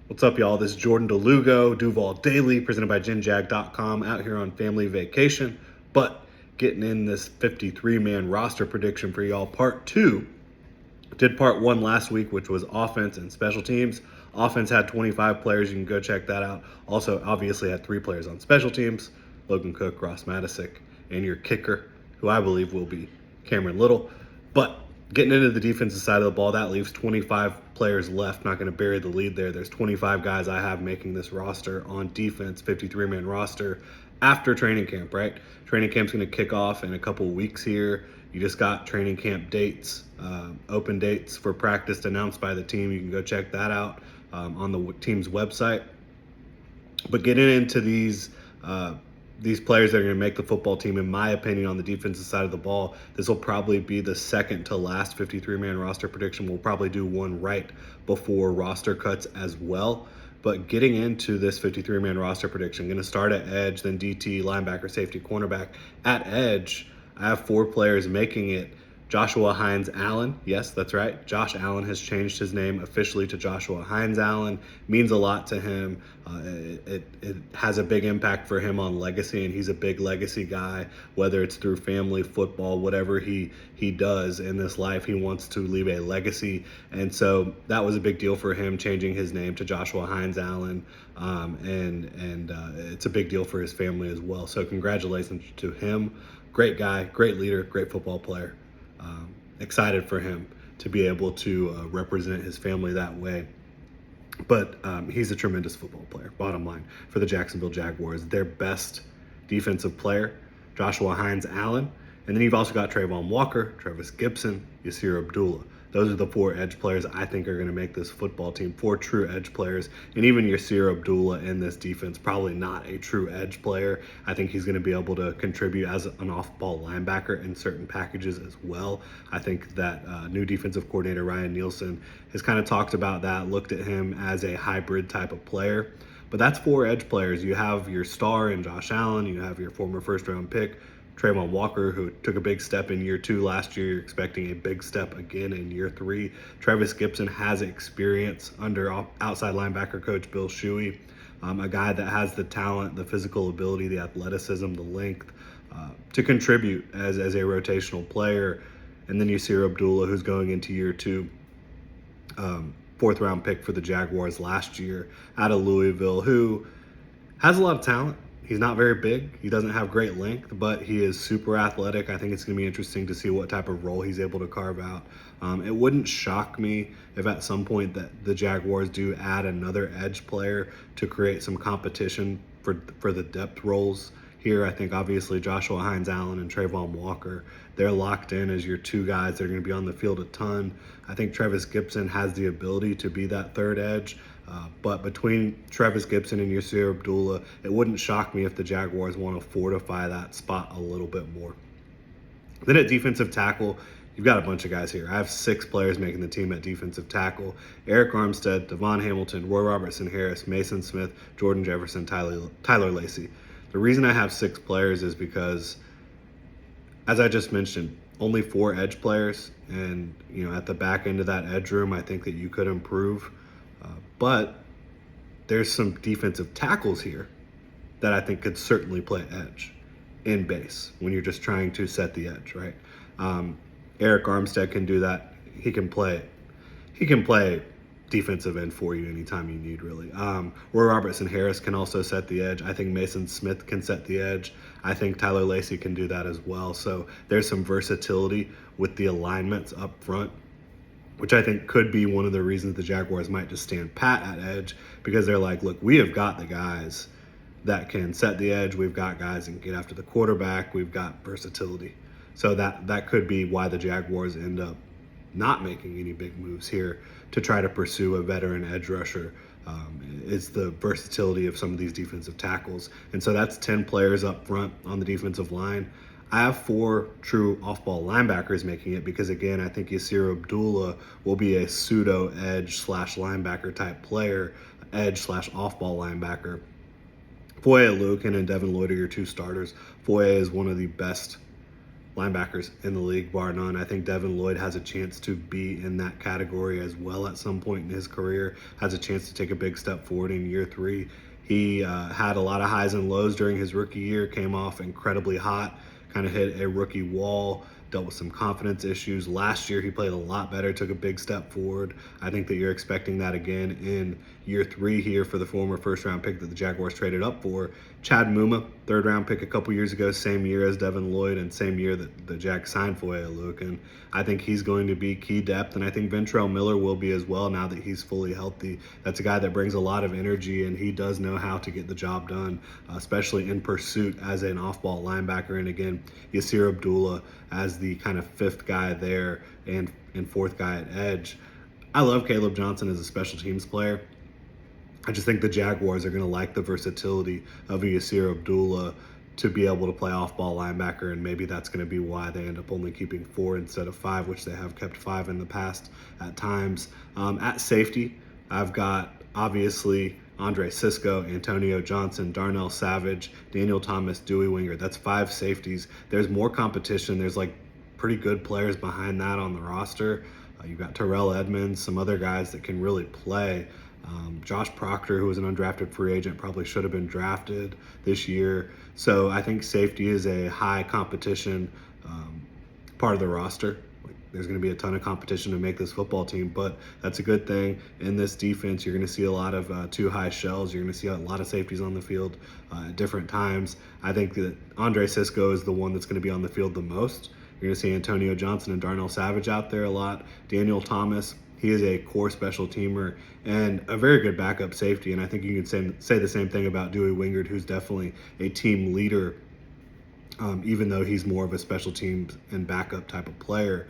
What's up, y'all? This is Jordan DeLugo, Duval Daily, presented by GenJag.com, out here on family vacation, but getting in this 53-man roster prediction for y'all, part two. Did part one last week, which was offense and special teams. Offense had 25 players. You can go check that out. Also, obviously, had 3 players on special teams: Logan Cook, Ross Matisic, and your kicker, who I believe will be Cameron Little. But getting into the defensive side of the ball, that leaves 25 players left. Not going to bury the lead there. There's 25 guys I have making this roster on defense, 53-man roster, after training camp, right? Training camp's going to kick off in a couple weeks here. You just got training camp dates, open dates for practice announced by the team. You can go check that out on the team's website. But getting into these players that are going to make the football team, in my opinion, on the defensive side of the ball, this will probably be the second to last 53-man roster prediction. We'll probably do one right before roster cuts as well. But getting into this 53-man roster prediction, going to start at edge, then DT, linebacker, safety, cornerback. At edge, I have 4 players making it. Joshua Hines Allen. Yes, that's right. Josh Allen has changed his name officially to Joshua Hines Allen. Means a lot to him. It has a big impact for him on legacy, and he's a big legacy guy. Whether it's through family, football, whatever he does in this life, he wants to leave a legacy. And so that was a big deal for him, changing his name to Joshua Hines Allen. And it's a big deal for his family as well. So congratulations to him. Great guy, great leader, great football player. Excited for him to be able to represent his family that way. But he's a tremendous football player, bottom line, for the Jacksonville Jaguars. Their best defensive player, Joshua Hines Allen. And then you've also got Trayvon Walker, Travis Gibson, Yasir Abdullah. Those are the 4 edge players I think are going to make this football team, 4 true edge players. And even Yasir Abdullah in this defense, probably not a true edge player. I think he's going to be able to contribute as an off-ball linebacker in certain packages as well. I think that new defensive coordinator Ryan Nielsen has kind of talked about that, looked at him as a hybrid type of player. But that's 4 edge players. You have your star in Josh Allen. You have your former first-round pick, Trayvon Walker, who took a big step in year 2 last year. You're expecting a big step again in year 3. Travis Gibson has experience under outside linebacker coach Bill Shuey, a guy that has the talent, the physical ability, the athleticism, the length to contribute as a rotational player. And then Yasir Abdullah, who's going into year 2, 4th-round pick for the Jaguars last year out of Louisville, who has a lot of talent. He's not very big. He doesn't have great length, but he is super athletic. I think it's going to be interesting to see what type of role he's able to carve out. It wouldn't shock me if at some point that the Jaguars do add another edge player to create some competition for the depth roles here. I think obviously Joshua Hines Allen and Trayvon Walker, they're locked in as your 2 guys that are going to be on the field a ton. I think Travis Gibson has the ability to be that 3rd edge. But between Travis Gibson and Yasir Abdullah, it wouldn't shock me if the Jaguars want to fortify that spot a little bit more. Then at defensive tackle, you've got a bunch of guys here. I have 6 players making the team at defensive tackle: Eric Armstead, Devon Hamilton, Roy Robertson Harris, Mason Smith, Jordan Jefferson, Tyler Lacey. The reason I have 6 players is because, as I just mentioned, only 4 edge players. And, at the back end of that edge room, I think that you could improve. But there's some defensive tackles here that I think could certainly play edge in base when you're just trying to set the edge, right? Eric Armstead can do that. He can play defensive end for you anytime you need, really. Roy Robertson Harris can also set the edge. I think Mason Smith can set the edge. I think Tyler Lacey can do that as well. So there's some versatility with the alignments up front, which I think could be one of the reasons the Jaguars might just stand pat at edge, because they're like, look, we have got the guys that can set the edge. We've got guys that can get after the quarterback. We've got versatility. So that could be why the Jaguars end up not making any big moves here to try to pursue a veteran edge rusher. It's the versatility of some of these defensive tackles. And so that's 10 players up front on the defensive line. I have 4 true off-ball linebackers making it because, again, I think Yasir Abdullah will be a pseudo edge / linebacker type player, edge / off-ball linebacker. Foye Oluokun and Devin Lloyd are your 2 starters. Foye is one of the best linebackers in the league, bar none. I think Devin Lloyd has a chance to be in that category as well at some point in his career, has a chance to take a big step forward in year 3. He had a lot of highs and lows during his rookie year, came off incredibly hot, kind of hit a rookie wall, dealt with some confidence issues. Last year, he played a lot better, took a big step forward. I think that you're expecting that again in year 3 here for the former first-round pick that the Jaguars traded up for. Chad Muma, third-round pick a couple years ago, same year as Devin Lloyd and same year that the Jags signed Foye Oluokun. I think he's going to be key depth, and I think Ventrell Miller will be as well now that he's fully healthy. That's a guy that brings a lot of energy, and he does know how to get the job done, especially in pursuit as an off-ball linebacker. And again, Yasir Abdullah as the kind of 5th guy there and 4th guy at edge. I love Caleb Johnson as a special teams player. I just think the Jaguars are going to like the versatility of Yasir Abdullah to be able to play off-ball linebacker, and maybe that's going to be why they end up only keeping 4 instead of 5, which they have kept 5 in the past at times. At safety, I've got obviously Andre Sisco, Antonio Johnson, Darnell Savage, Daniel Thomas, Dewey Winger. That's 5 safeties. There's more competition. There's like pretty good players behind that on the roster. You've got Terrell Edmonds, some other guys that can really play. Josh Proctor, who was an undrafted free agent, probably should have been drafted this year. So I think safety is a high competition part of the roster. There's going to be a ton of competition to make this football team, but that's a good thing. In this defense, you're going to see a lot of too high shells. You're going to see a lot of safeties on the field at different times. I think that Andre Sisco is the one that's going to be on the field the most. You're going to see Antonio Johnson and Darnell Savage out there a lot. Daniel Thomas, he is a core special teamer and a very good backup safety. And I think you can say the same thing about Dewey Wingard, who's definitely a team leader, even though he's more of a special teams and backup type of player.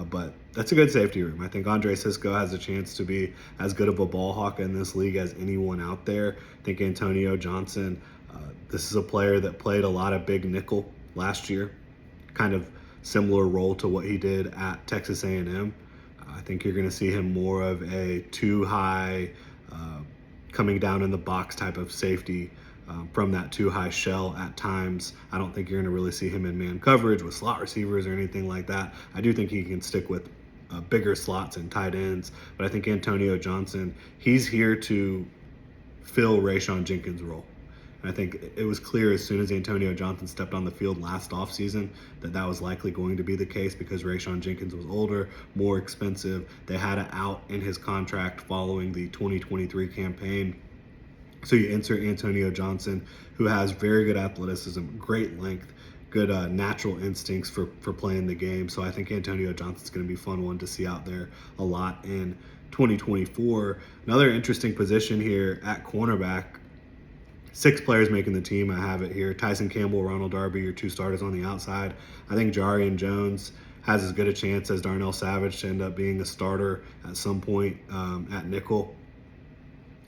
But that's a good safety room. I think Andre Sisco has a chance to be as good of a ball hawk in this league as anyone out there. I think Antonio Johnson, this is a player that played a lot of big nickel last year, kind of similar role to what he did at Texas A&M. I think you're going to see him more of a too high, coming down in the box type of safety from that too high shell at times. I don't think you're going to really see him in man coverage with slot receivers or anything like that. I do think he can stick with bigger slots and tight ends, but I think Antonio Johnson, he's here to fill Rayshawn Jenkins' role. And I think it was clear as soon as Antonio Johnson stepped on the field last offseason that was likely going to be the case because Rayshawn Jenkins was older, more expensive. They had an out in his contract following the 2023 campaign. So you insert Antonio Johnson, who has very good athleticism, great length, good natural instincts for playing the game. So I think Antonio Johnson's going to be a fun one to see out there a lot in 2024. Another interesting position here at cornerback. 6 players making the team. I have it here. Tyson Campbell, Ronald Darby, your 2 starters on the outside. I think Jarian Jones has as good a chance as Darnell Savage to end up being a starter at some point at nickel.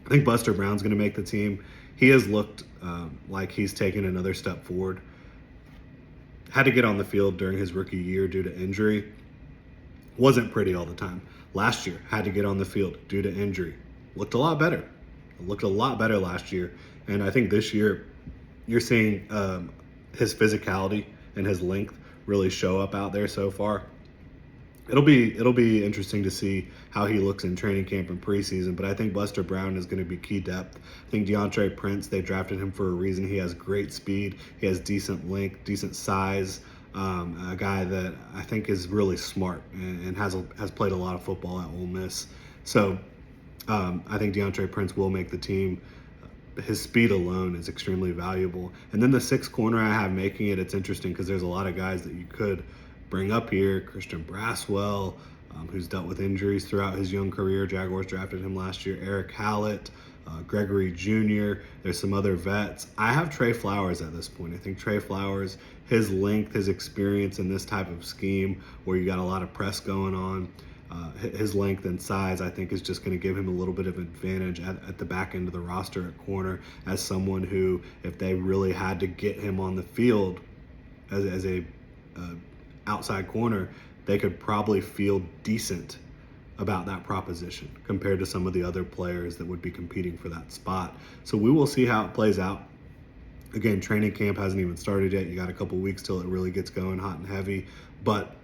I think Buster Brown's going to make the team. He has looked like he's taken another step forward. Had to get on the field during his rookie year due to injury. Wasn't pretty all the time. Last year, had to get on the field due to injury. Looked a lot better. Looked a lot better last year. And I think this year, you're seeing his physicality and his length really show up out there so far. It'll be interesting to see how he looks in training camp and preseason, but I think Buster Brown is going to be key depth. I think DeAndre Prince, they drafted him for a reason. He has great speed. He has decent length, decent size. A guy that I think is really smart and has played a lot of football at Ole Miss. So I think DeAndre Prince will make the team. His speed alone is extremely valuable. And then the 6th corner I have making it, it's interesting because there's a lot of guys that you could bring up here. Christian Braswell, who's dealt with injuries throughout his young career. Jaguars drafted him last year. Eric Hallett, Gregory Jr. There's some other vets. I have Trey Flowers at this point. I think Trey Flowers, his length, his experience in this type of scheme where you got a lot of press going on, his length and size, I think, is just going to give him a little bit of advantage at the back end of the roster at corner as someone who, if they really had to get him on the field as a outside corner, they could probably feel decent about that proposition compared to some of the other players that would be competing for that spot. So we will see how it plays out. Again, training camp hasn't even started yet. You got a couple weeks till it really gets going hot and heavy. But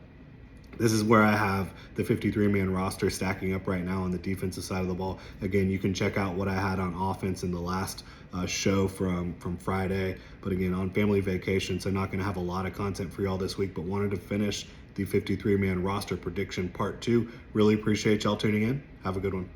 this is where I have the 53-man roster stacking up right now on the defensive side of the ball. Again, you can check out what I had on offense in the last show from Friday. But again, on family vacation, so not going to have a lot of content for y'all this week, but wanted to finish the 53-man roster prediction part 2. Really appreciate y'all tuning in. Have a good one.